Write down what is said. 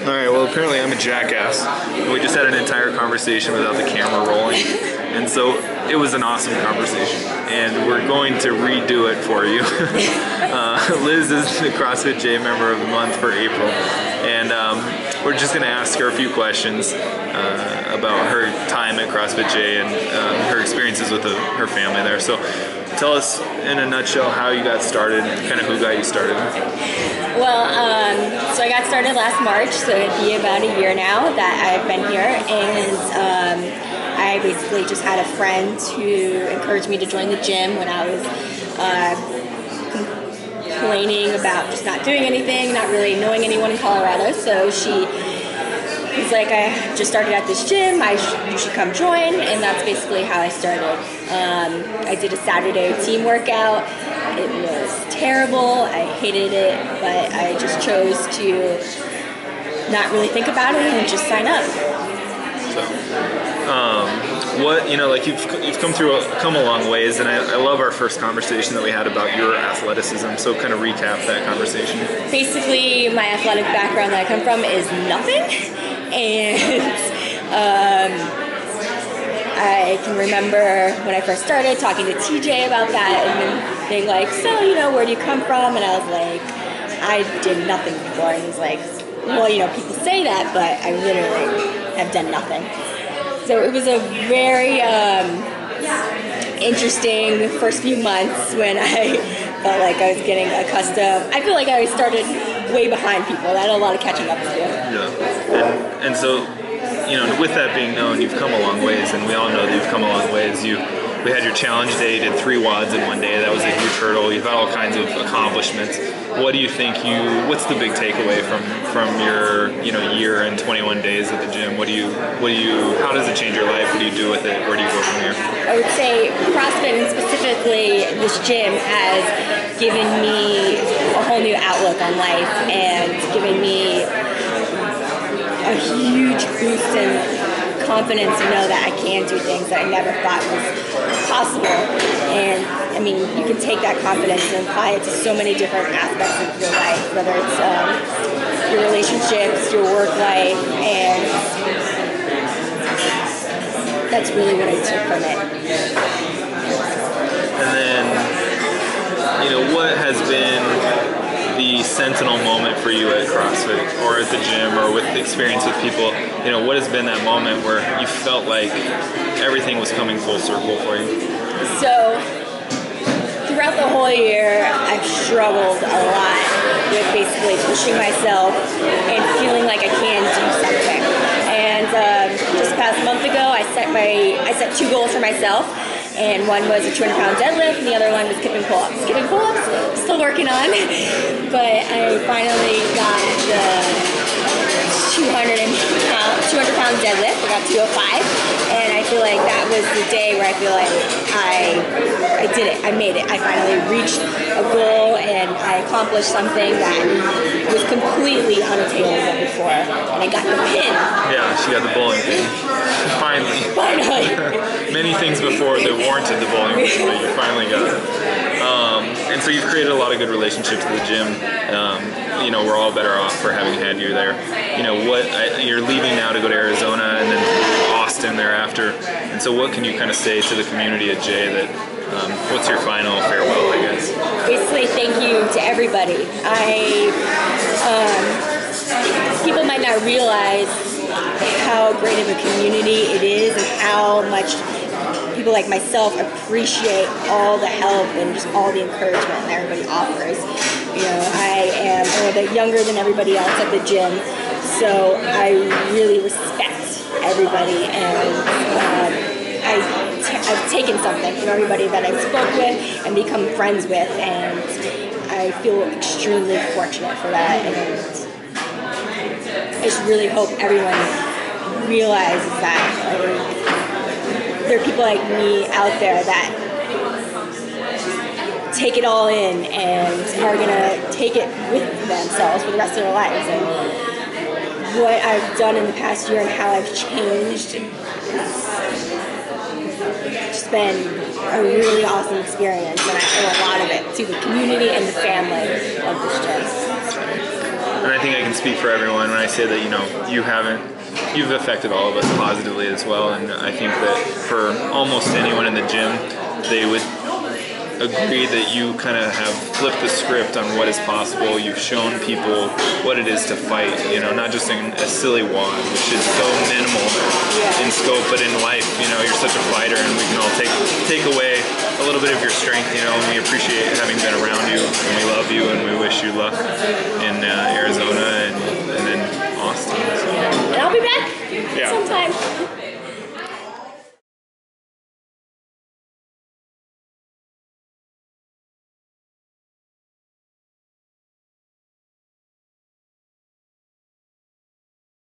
Alright, well apparently I'm a jackass. And we just had an entire conversation without the camera rolling. And so it was an awesome conversation. And we're going to redo it for you. Liz is the CrossFit J member of the month for April. And we're just going to ask her a few questions about her time at CrossFit J and her experiences with her family there. So tell us in a nutshell how you got started, kind of who got you started. Well, so I got started last March, so it'd be about a year now that I've been here, and I basically just had a friend who encouraged me to join the gym when I was complaining about just not doing anything, not really knowing anyone in Colorado, so she was like, I just started at this gym, you should come join, and that's basically how I started. I did a Saturday team workout. It was terrible, I hated it, but I just chose to not really think about it and just sign up. So, what, you know, like you've come a long ways, and I love our first conversation that we had about your athleticism, so kind of recap that conversation. Basically, my athletic background that I come from is nothing, and I can remember when I first started talking to TJ about that and then being like, so, you know, where do you come from? And I was like, I did nothing before. And he's like, well, you know, people say that, but I literally have done nothing. So it was a very interesting first few months when I felt like I was getting accustomed. I feel like I started way behind people. I had a lot of catching up to do. Yeah. And so, you know, with that being known, you've come a long ways, and we all know that you've come a long ways. We had your challenge day, you did 3 WODs in one day. That was a huge hurdle. You've had all kinds of accomplishments. What do you think what's the big takeaway from your, you know, year and 21 days at the gym? How does it change your life? What do you do with it? Where do you go from here? I would say CrossFit, and specifically this gym, has given me a whole new outlook on life and given me a huge boost in confidence to know that I can do things that I never thought was possible. And I mean, you can take that confidence and apply it to so many different aspects of your life, whether it's your relationships, your work life, and that's really what I took from it. And then, you know, what has been the sentinel moment for you at CrossFit or at the gym or with the experience with people? You know, what has been that moment where you felt like everything was coming full circle for you? So, throughout the whole year, I've struggled a lot with basically pushing myself and feeling like I can do something. And just past month ago, I set 2 goals for myself. And one was a 200-pound deadlift, and the other one was kipping pull-ups. Kipping pull-ups, still working on, but I finally got the 200-pound deadlift. I got 205, and I feel like that was the day where I feel like I did it. I made it. I finally reached a goal, and I accomplished something that was completely unattainable before, and I got the pin. Yeah, she got the bowling pin. Finally. Many things before that warranted the bowling pin, but you finally got it. And so you've created a lot of good relationships at the gym. You know, we're all better off for having had you there. You know, you're leaving now to go to Arizona and then Austin thereafter. And so what can you kind of say to the community at J that, what's your final farewell, I guess? Basically, thank you to everybody. People might not realize how great of a community it is and how much people like myself appreciate all the help and just all the encouragement that everybody offers. You know, I am a little bit younger than everybody else at the gym, so I really respect everybody, and I've taken something from everybody that I've spoke with and become friends with, and I feel extremely fortunate for that, and I just really hope everyone realizes that there are people like me out there that take it all in and are gonna take it with themselves for the rest of their lives. And what I've done in the past year and how I've changed, it's just been a really awesome experience, and I owe a lot of it to the community and the family of this gym. And I think I can speak for everyone when I say that, you know, you've affected all of us positively as well, and I think that for almost anyone in the gym, they would agree that you kind of have flipped the script on what is possible. You've shown people what it is to fight, you know, not just in a silly wand, which is so minimal in scope, but in life, you know, you're such a fighter, and we can all take away a little bit of your strength, you know, and we appreciate having been around you, and we love you, and we wish you luck in Arizona.